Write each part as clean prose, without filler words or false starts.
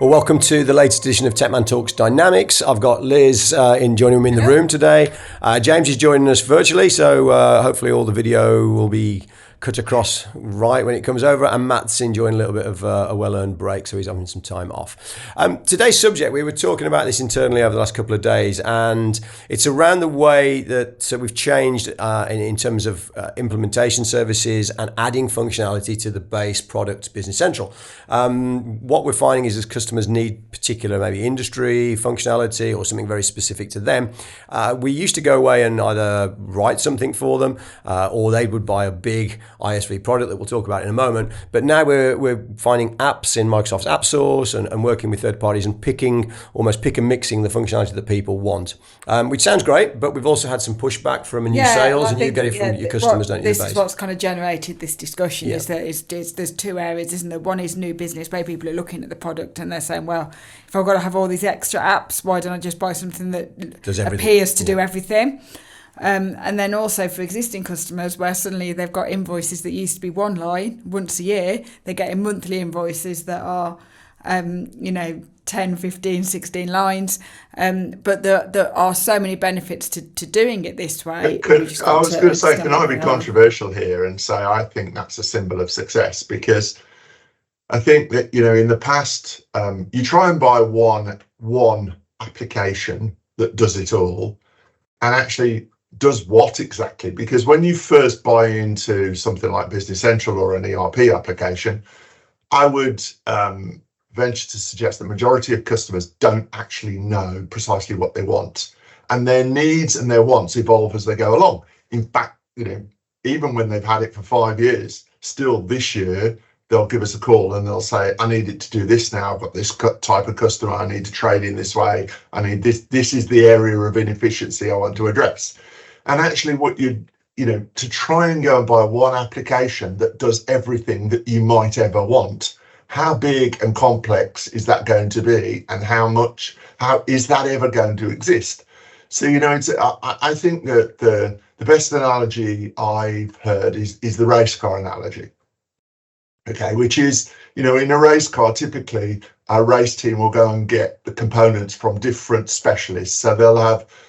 Well, welcome to the latest edition of Tecman Talks Dynamics. I've got Liz joining me in the room today. James is joining us virtually, so hopefully all the video will be cut across right when it comes over, and Matt's enjoying a little bit of a well-earned break, so he's having some time off. Today's subject, we were talking about this internally over the last couple of days, and it's around the way that we've changed in terms of implementation services and adding functionality to the base product Business Central. What we're finding is as customers need particular maybe industry functionality or something very specific to them, we used to go away and either write something for them or they would buy a big ISV product that we'll talk about in a moment. But now we're finding apps in Microsoft's App Source and working with third parties and almost pick and mixing the functionality that people want, which sounds great, but we've also had some pushback from new sales, and you get it from your customers, don't you? This is what's kind of generated this discussion, is that there's two areas, isn't there? One is new business, where people are looking at the product and they're saying, well, if I've got to have all these extra apps, why don't I just buy something that appears to do everything? And then also for existing customers, where suddenly they've got invoices that used to be one line once a year, they're getting monthly invoices that are 10, 15, 16 lines, but there are so many benefits to doing it this way. I was going to say, can I be controversial here and say I think that's a symbol of success? Because I think that, in the past, you try and buy one application that does it all, and actually does what exactly? Because when you first buy into something like Business Central or an ERP application, I would venture to suggest the majority of customers don't actually know precisely what they want, and their needs and their wants evolve as they go along. In fact, even when they've had it for 5 years, still this year, they'll give us a call and they'll say, I need it to do this now. I've got this type of customer. I need to trade in this way. I need this. This is the area of inefficiency I want to address. And actually what to try and go and buy one application that does everything that you might ever want, how big and complex is that going to be? And how is that ever going to exist? So, I think that the best analogy I've heard is the race car analogy. Okay, which is, in a race car, typically our race team will go and get the components from different specialists. So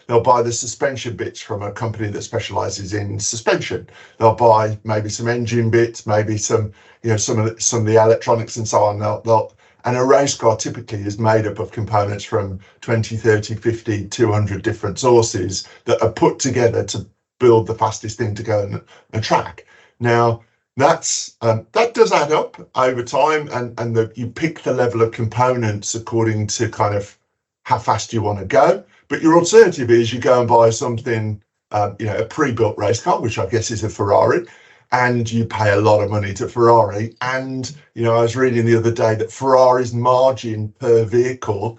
they'll buy the suspension bits from a company that specializes in suspension. They'll buy maybe some engine bits, maybe some of the electronics and so on. And a race car typically is made up of components from 20, 30, 50, 200 different sources that are put together to build the fastest thing to go on a track. Now, that does add up over time, and you pick the level of components according to kind of how fast you want to go. But your alternative is you go and buy something, a pre-built race car, which I guess is a Ferrari, and you pay a lot of money to Ferrari. And I was reading the other day that Ferrari's margin per vehicle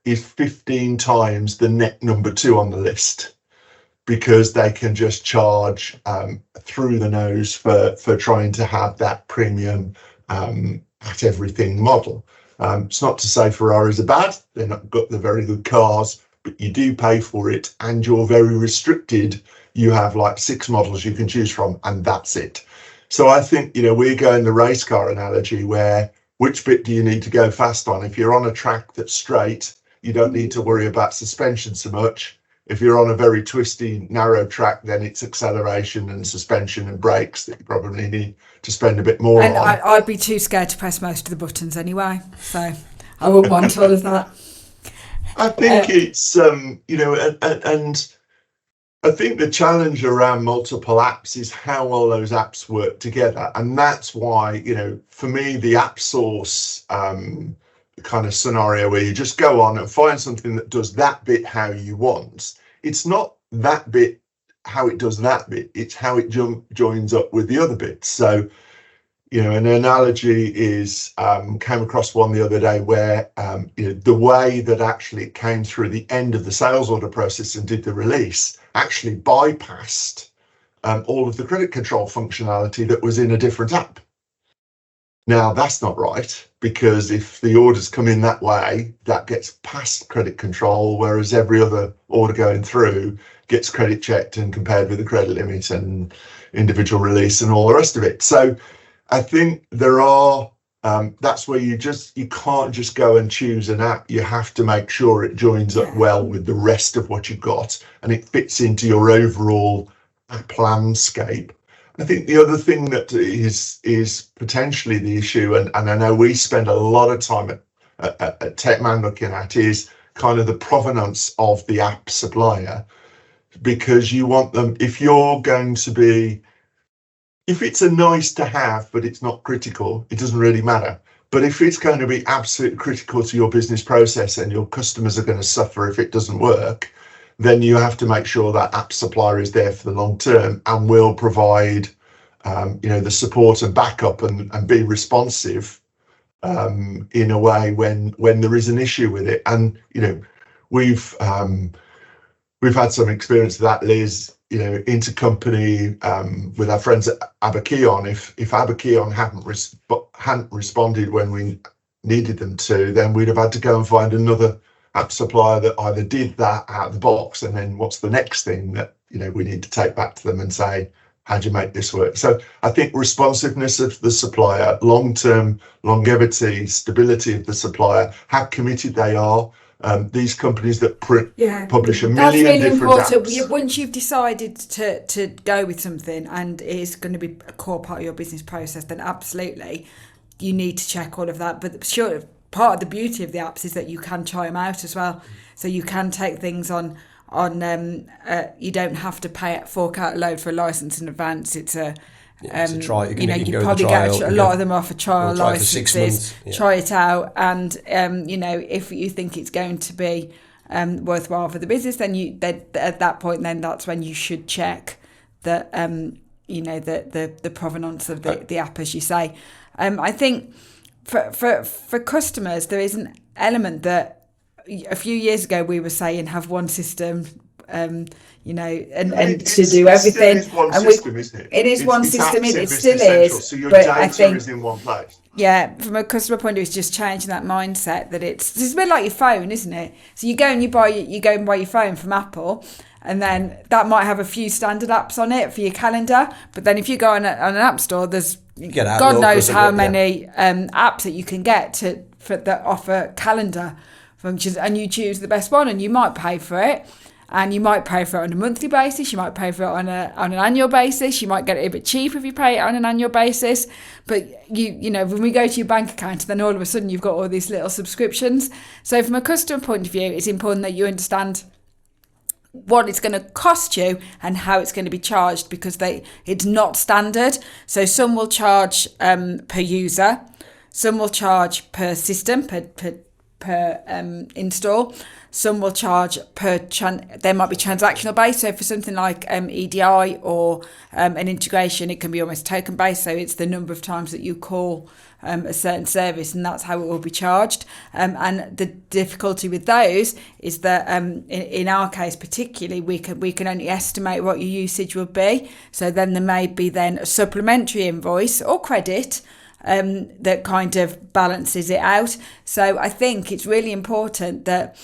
is 15 times the net number 2 on the list, because they can just charge through the nose for trying to have that premium at everything model. It's not to say Ferraris are bad, they're not got the very good cars, but you do pay for it and you're very restricted. You have like 6 models you can choose from, and that's it. So I think, we're going the race car analogy, where which bit do you need to go fast on? If you're on a track that's straight, you don't need to worry about suspension so much. If you're on a very twisty, narrow track, then it's acceleration and suspension and brakes that you probably need to spend a bit more on. I'd be too scared to press most of the buttons anyway, so I wouldn't want all of that. I think it's, and I think the challenge around multiple apps is how well those apps work together. And that's why, for me, the app source kind of scenario where you just go on and find something that does that bit how you want. It's not that bit how it does that bit, it's how it joins up with the other bits. So, an analogy is, came across one the other day where, the way that actually it came through the end of the sales order process and did the release actually bypassed all of the credit control functionality that was in a different app. Now, that's not right, because if the orders come in that way, that gets past credit control, whereas every other order going through gets credit checked and compared with the credit limit and individual release and all the rest of it. So I think there are that's where you can't just go and choose an app. You have to make sure it joins up well with the rest of what you've got and it fits into your overall app landscape. I think the other thing that is potentially the issue, and I know we spend a lot of time at Tecman looking at, is kind of the provenance of the app supplier, because you want them, if it's a nice to have but it's not critical, it doesn't really matter. But if it's going to be absolutely critical to your business process and your customers are going to suffer if it doesn't work, then you have to make sure that app supplier is there for the long term and will provide the support and backup and be responsive in a way when there is an issue with it. And we've had some experience of that, Liz, intercompany with our friends at Aberkeon. If Aberkeon hadn't responded when we needed them to, then we'd have had to go and find another app supplier that either did that out of the box, and then what's the next thing that we need to take back to them and say, how do you make this work? So I think responsiveness of the supplier, long-term longevity, stability of the supplier, how committed they are. These companies that publish a million really different important. apps. Once you've decided to go with something and it is going to be a core part of your business process, then absolutely you need to check all of that. But sure, part of the beauty of the apps is that you can try them out as well. So you can take things on. You don't have to fork out a load for a license in advance. It's a try. You probably get a lot of them off a trial licenses. Try it out, and if you think it's going to be worthwhile for the business, then at that point, then that's when you should check that the provenance of the app, as you say. I think for customers, there is an element that a few years ago we were saying have one system. And to do everything. It's one system, isn't it? It is one system. It still central, is. so your but data I think, is in one place. Yeah, from a customer point of view, it's just changing that mindset that it's a bit like your phone, isn't it? So you go and buy your phone from Apple, and then that might have a few standard apps on it for your calendar. But then if you go on an app store, there's God knows how many apps that you can get that offer calendar functions, and you choose the best one, and you might pay for it. And you might pay for it on a monthly basis. You might pay for it on an annual basis. You might get it a bit cheaper if you pay it on an annual basis. But when we go to your bank account, then all of a sudden you've got all these little subscriptions. So from a customer point of view, it's important that you understand what it's going to cost you and how it's going to be charged, because it's not standard. So some will charge per user, some will charge per system, per install. Some will charge there might be transactional based. So for something like EDI or an integration, it can be almost token based. So it's the number of times that you call a certain service, and that's how it will be charged. And the difficulty with those is that in our case particularly, we can only estimate what your usage will be. So then there may be then a supplementary invoice or credit that kind of balances it out. So I think it's really important that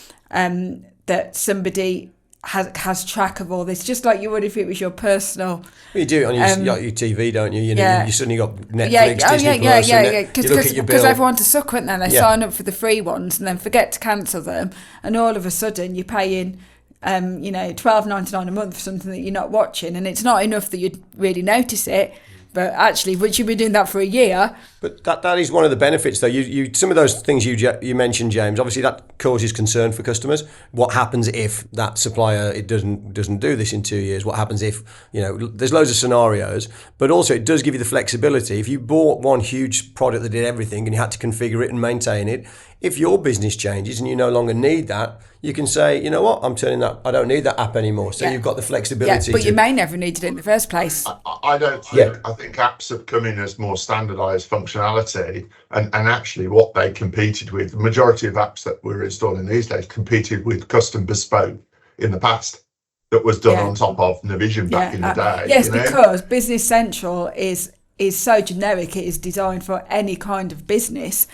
somebody has track of all this, just like you would if it was your personal. You do it on your TV, don't you? You suddenly got Netflix, Disney Plus, you look at your bill. Because everyone's a sucker, and then they sign up for the free ones and then forget to cancel them, and all of a sudden you're paying $12.99 a month for something that you're not watching, and it's not enough that you'd really notice it. But actually, once you've been doing that for a year. But that is one of the benefits, though. You some of those things you mentioned, James. Obviously, that causes concern for customers. What happens if that supplier doesn't do this in 2 years? What happens if There's loads of scenarios, but also it does give you the flexibility. If you bought one huge product that did everything and you had to configure it and maintain it, if your business changes and you no longer need that, you can say, you know what, I don't need that app anymore. So you've got the flexibility. But you may never need it in the first place. I don't think, I think apps have come in as more standardized functionality, and actually what they competed with, the majority of apps that we're installing these days competed with custom bespoke in the past that was done on top of Navision back in the day. Yes, because Business Central is so generic, it is designed for any kind of business.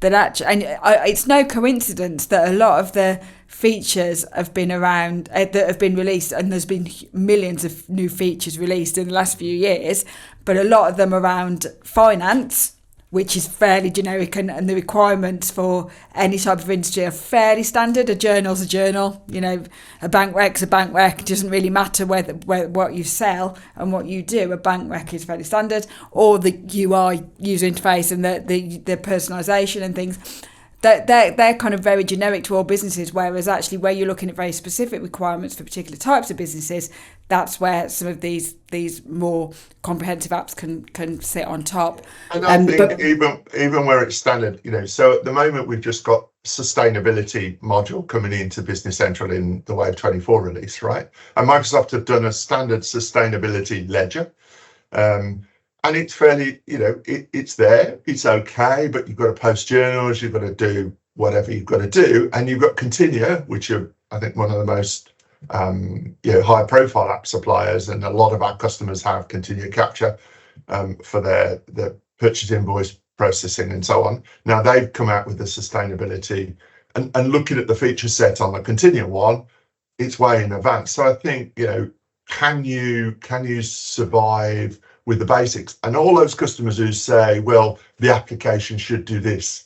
It's no coincidence that a lot of the features have been around that have been released, and there's been millions of new features released in the last few years, but a lot of them around finance, which is fairly generic, and the requirements for any type of industry are fairly standard. A journal's a journal, a bank rec's a bank rec. It doesn't really matter whether what you sell and what you do. A bank rec is fairly standard, or the UI, user interface, and the personalisation and things. They're kind of very generic to all businesses, whereas actually where you're looking at very specific requirements for particular types of businesses, that's where some of these more comprehensive apps can sit on top. And I think even where it's standard, so at the moment we've just got sustainability module coming into Business Central in the Wave 24 release, right? And Microsoft have done a standard sustainability ledger. And it's fairly, it's there, it's okay, but you've got to post journals, you've got to do whatever you've got to do. And you've got Continua, which are, I think, one of the most high profile app suppliers. And a lot of our customers have Continua Capture for their purchase invoice processing and so on. Now they've come out with the sustainability and looking at the feature set on the Continua one, it's way in advance. So I think, can you survive with the basics? And all those customers who say, well, the application should do this,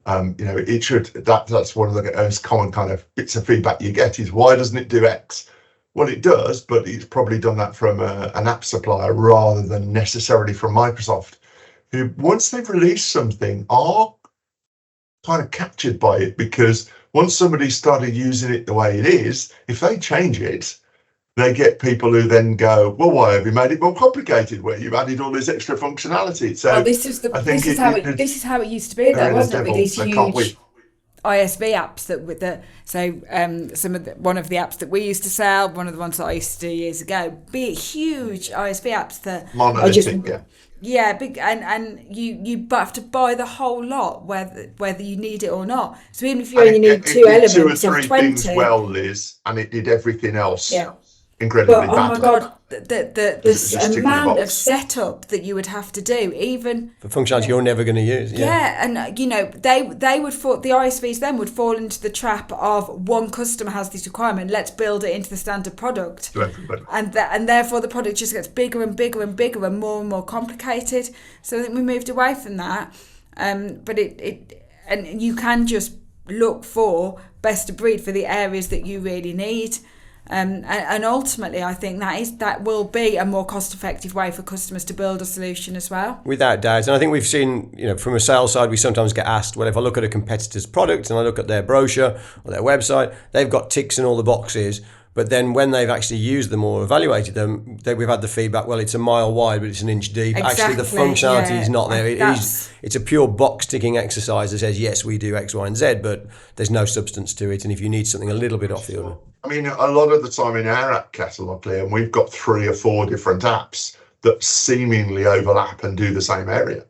it should, that's one of the most common kind of bits of feedback you get is, why doesn't it do X? Well, it does, but it's probably done that from an app supplier rather than necessarily from Microsoft, who, once they've released something, are kind of captured by it, because once somebody started using it the way it is, if they change it, they get people who then go, well, why have you made it more complicated where you've added all this extra functionality? So this is how it used to be, though, wasn't it? With these huge ISV apps one of the apps that we used to sell, one of the ones that I used to do years ago, be it huge ISV apps that monolithic, big, and you have to buy the whole lot whether you need it or not. So even if you only need two elements, 2 or 3 of 20 things well, Liz, and it did everything else. Yeah. Incredibly but, bad. Oh my God, the amount of setup that you would have to do, even for functionality you're never going to use. Yeah, and they would fall. The ISVs then would fall into the trap of, one customer has this requirement, let's build it into the standard product, To everybody. and therefore the product just gets bigger and bigger and bigger and more complicated. So I think we moved away from that. But and you can just look for best of breed for the areas that you really need. And ultimately, I think that will be a more cost-effective way for customers to build a solution as well. Without doubt. And I think we've seen, from a sales side, we sometimes get asked, well, if I look at a competitor's product and I look at their brochure or their website, they've got ticks in all the boxes. But then when they've actually used them or evaluated them, we've had the feedback, well, it's a mile wide, but it's an inch deep. Exactly, actually, the functionality is not there. It's a pure box-ticking exercise that says, yes, we do X, Y, and Z, but there's no substance to it. And if you need something a little bit off the order. I mean, a lot of the time in our app catalogue, Liam, we've got 3 or 4 different apps that seemingly overlap and do the same area.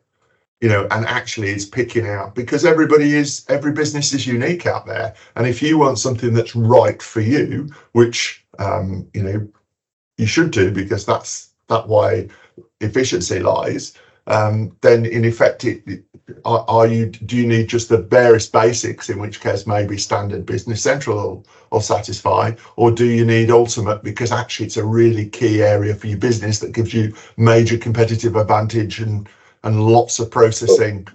And actually it's picking out, because every business is unique out there. And if you want something that's right for you, which, you should do, because that's why efficiency lies, then in effect, do you need just the barest basics, in which case maybe standard Business Central will satisfy, or do you need Ultimate, because actually it's a really key area for your business that gives you major competitive advantage and lots of processing.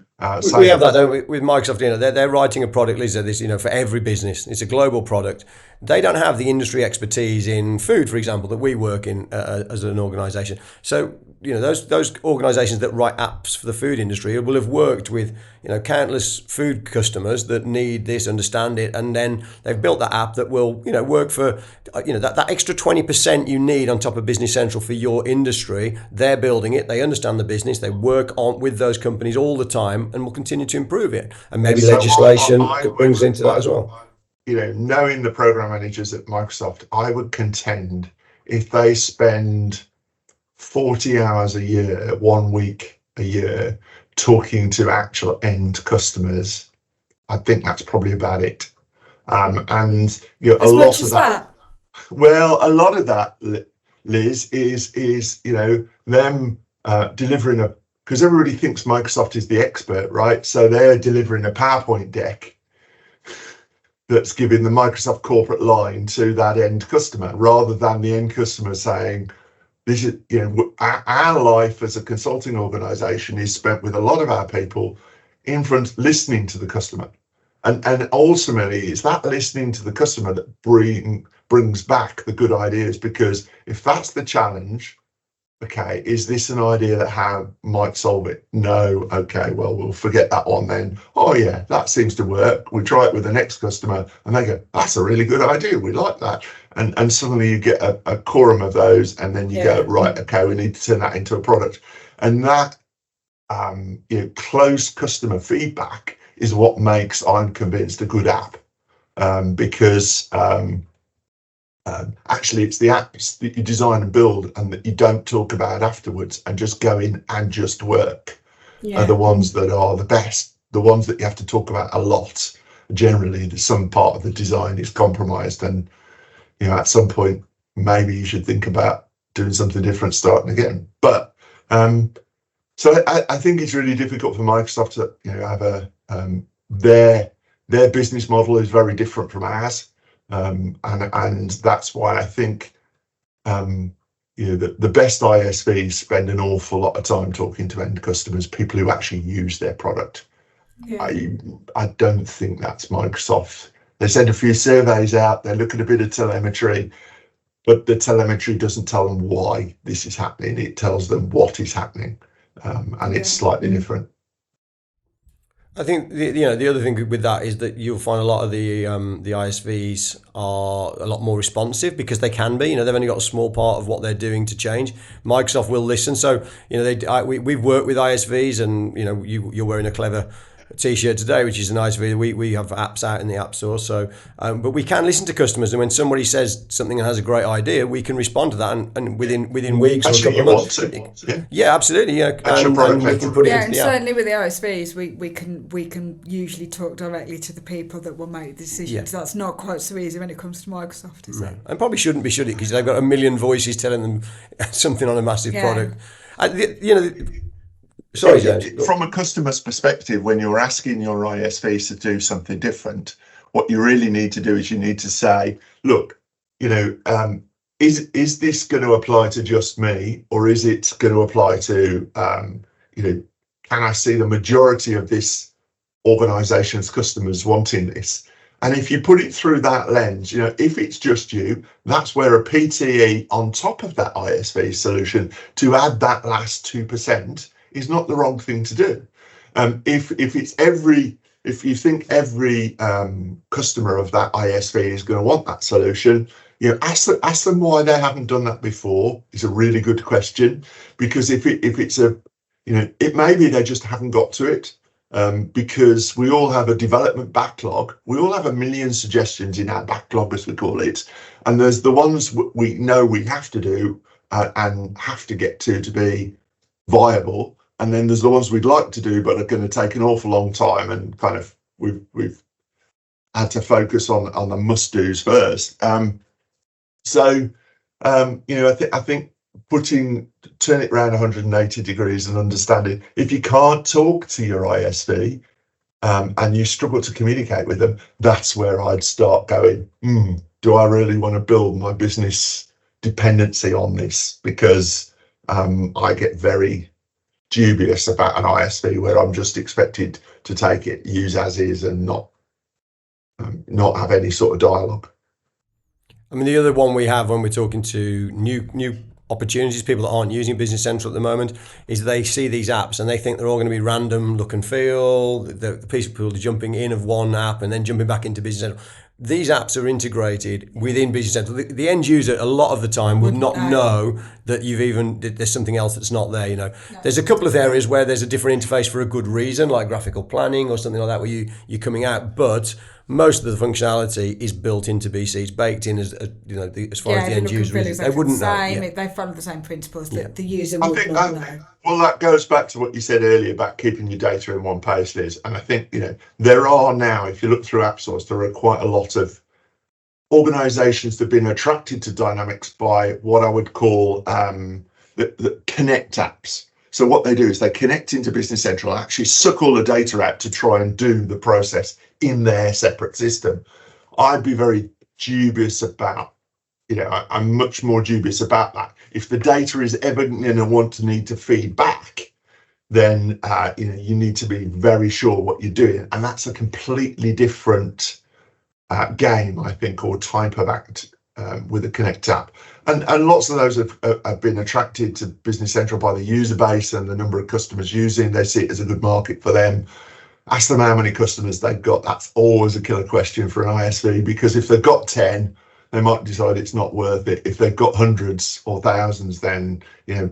We have that, don't we, with Microsoft. They're writing a product, Lisa, this, for every business. It's a global product. They don't have the industry expertise in food, for example, that we work in as an organisation. So, those organisations that write apps for the food industry will have worked with, countless food customers that need this, understand it, and then they've built that app that will, work for, that extra 20% you need on top of Business Central for your industry. They're building it. They understand the business. They work on with those companies all the time and will continue to improve it. And maybe legislation brings into that as well. Knowing the program managers at Microsoft, I would contend if they spend 40 hours a year, 1 week a year, talking to actual end customers, I think that's probably about it. And a lot of that. Well, a lot of that, Liz, is them delivering because everybody thinks Microsoft is the expert, right? So they're delivering a PowerPoint deck that's giving the Microsoft corporate line to that end customer, rather than the end customer saying, this is, our life as a consulting organization is spent with a lot of our people in front, listening to the customer. And ultimately, it's that listening to the customer that brings back the good ideas, because if that's the challenge, okay, is this an idea that might solve it? No. Okay, well, we'll forget that one then. Oh yeah, that seems to work. We try it with the next customer and they go, that's a really good idea. We like that. And suddenly you get a quorum of those, and then you go, right, okay, we need to turn that into a product. And that close customer feedback is what makes, I'm convinced, a good app, because actually it's the apps that you design and build and that you don't talk about afterwards and just go in and just work are the ones that are the best. The ones that you have to talk about a lot, generally some part of the design is compromised, and at some point maybe you should think about doing something different, starting again. But so I think it's really difficult for Microsoft to have their business model is very different from ours. And that's why I think the best ISVs spend an awful lot of time talking to end customers, people who actually use their product. I don't think that's Microsoft. They send a few surveys out, they look at a bit of telemetry, but the telemetry doesn't tell them why this is happening, it tells them what is happening, and it's slightly different. I think the other thing with that is that you'll find a lot of the ISVs are a lot more responsive, because they can be. They've only got a small part of what they're doing to change. Microsoft will listen. So we've worked with ISVs, and you're wearing a clever T-shirt today, which is an ISV. We have apps out in the App Store. So, but we can listen to customers, and when somebody says something and has a great idea, we can respond to that, and within weeks or a couple of months. Yeah, absolutely. Yeah, and we can put it into the app. Certainly with the ISVs, we can usually talk directly to the people that will make the decisions. Yeah. That's not quite so easy when it comes to Microsoft, is it? And probably shouldn't be, should it? Because they've got a million voices telling them something on a massive product. Sorry, James. From a customer's perspective, when you're asking your ISVs to do something different, what you really need to do is you need to say, look, is this going to apply to just me, or is it going to apply to, can I see the majority of this organization's customers wanting this? And if you put it through that lens, if it's just you, that's where a PTE on top of that ISV solution to add that last 2% is not the wrong thing to do. If you think every customer of that ISV is going to want that solution, ask them why they haven't done that before. Is a really good question, because if it's it may be they just haven't got to it, because we all have a development backlog. We all have a million suggestions in our backlog, as we call it, and there's the ones we know we have to do and have to get to be viable. And then there's the ones we'd like to do, but are going to take an awful long time, and kind of we've had to focus on the must-dos first. I think turn it around 180 degrees and understanding, if you can't talk to your ISV and you struggle to communicate with them, that's where I'd start going, do I really want to build my business dependency on this? Because I get very dubious about an ISV where I'm just expected to take it, use as is, and not have any sort of dialogue. I mean, the other one we have when we're talking to new opportunities, people that aren't using Business Central at the moment, is they see these apps and they think they're all going to be random look and feel. The people are jumping in of one app and then jumping back into Business Central. These apps are integrated within Business Central. The end user, a lot of the time, will not know that there's something else that's not there. No. There's a couple of areas where there's a different interface for a good reason, like graphical planning or something like that, where you're coming out. But most of the functionality is built into BC. It's baked in as far as the end user is. They wouldn't know. They follow the same principles that the user would not know. Well, that goes back to what you said earlier about keeping your data in one place, Liz. And I think, there are now, if you look through App Stores, there are quite a lot of organizations that have been attracted to Dynamics by what I would call the connect apps. So what they do is they connect into Business Central and actually suck all the data out to try and do the process in their separate system. I'd be very dubious about I'm much more dubious about that. If the data is ever going to need to feed back, then you need to be very sure what you're doing, and that's a completely different game, I think, or type of act with the Connect app. And lots of those have been attracted to Business Central by the user base and the number of customers using. They see it as a good market for them. Ask them how many customers they've got. That's always a killer question for an ISV, because if they've got 10, they might decide it's not worth it. If they've got hundreds or thousands, then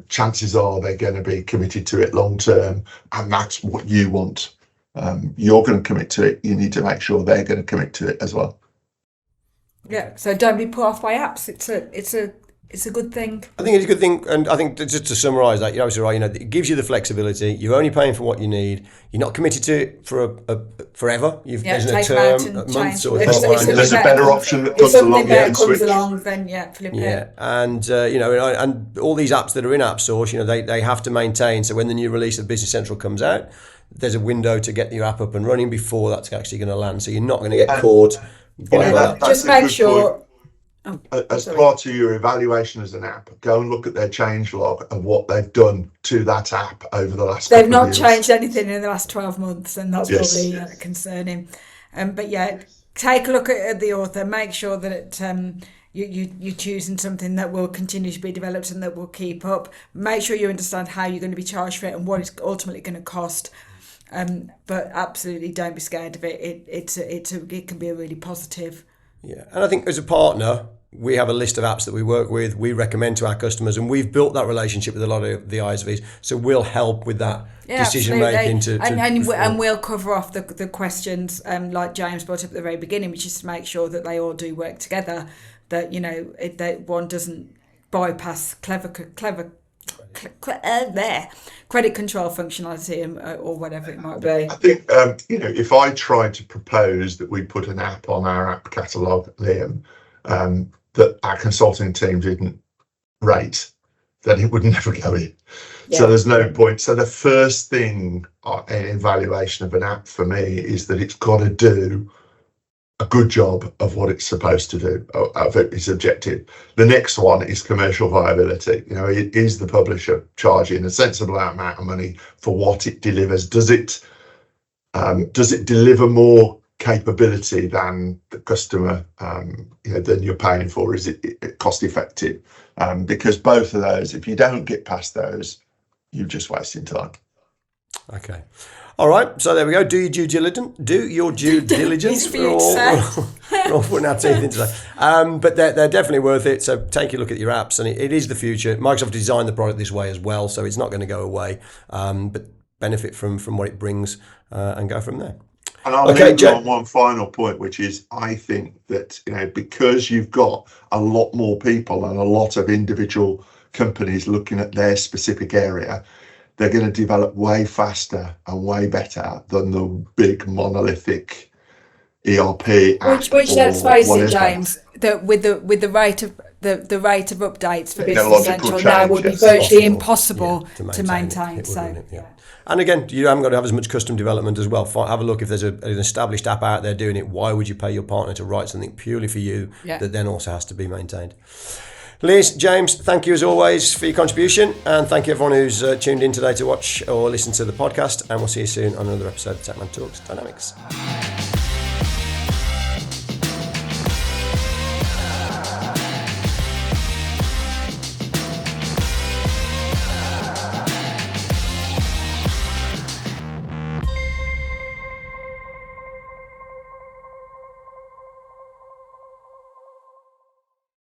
chances are they're going to be committed to it long term, and that's what you want. You're going to commit to it. You need to make sure they're going to commit to it as well. Yeah. So don't be put off by apps. It's a good thing. I think it's a good thing, and I think just to summarise that, you're absolutely right. It gives you the flexibility. You're only paying for what you need. You're not committed to it for forever. There's a term, months or there's a better option that comes along. Then flip it. And and all these apps that are in AppSource, they have to maintain. So when the new release of Business Central comes out, there's a window to get your app up and running before that's actually going to land. So you're not going to get caught. Just make sure. As part of your evaluation as an app, go and look at their change log and what they've done to that app over the last. They've not changed anything in the last 12 months, and that's probably concerning. But take a look at the author. Make sure that you're choosing something that will continue to be developed and that will keep up. Make sure you understand how you're going to be charged for it and what it's ultimately going to cost. But absolutely, don't be scared of it. It can be a really positive. Yeah, and I think as a partner, we have a list of apps that we work with, we recommend to our customers, and we've built that relationship with a lot of the ISVs. So we'll help with that decision making. And we'll cover off the questions like James brought up at the very beginning, which is to make sure that they all do work together, that that one doesn't bypass credit control functionality or whatever it might be. I think if I tried to propose that we put an app on our app catalogue, Liam, that our consulting team didn't rate, then it would never go in. So there's no point. So the first thing in evaluation of an app for me is that it's got to do a good job of what it's supposed to do, of its objective. The next one is commercial viability. Is the publisher charging a sensible amount of money for what it delivers? Does it deliver more capability than the customer than you're paying for? Is it cost effective? Because both of those, if you don't get past those, you're just wasting time. Okay. All right, so there we go. Do your due diligence. We're all putting our teeth into that. But they're definitely worth it. So take a look at your apps, and it is the future. Microsoft designed the product this way as well, so it's not going to go away. But benefit from what it brings and go from there. And I'll leave on one final point, which is I think that because you've got a lot more people and a lot of individual companies looking at their specific area, they're going to develop way faster and way better than the big monolithic ERP app. Which let's face it, James, that with the rate of the rate of updates for Business Central now would be virtually impossible to maintain. And again, you haven't got to have as much custom development as well. Have a look if there's an established app out there doing it. Why would you pay your partner to write something purely for you that then also has to be maintained? Liz, James, thank you as always for your contribution, and thank you everyone who's tuned in today to watch or listen to the podcast, and we'll see you soon on another episode of Tecman Talks Dynamics.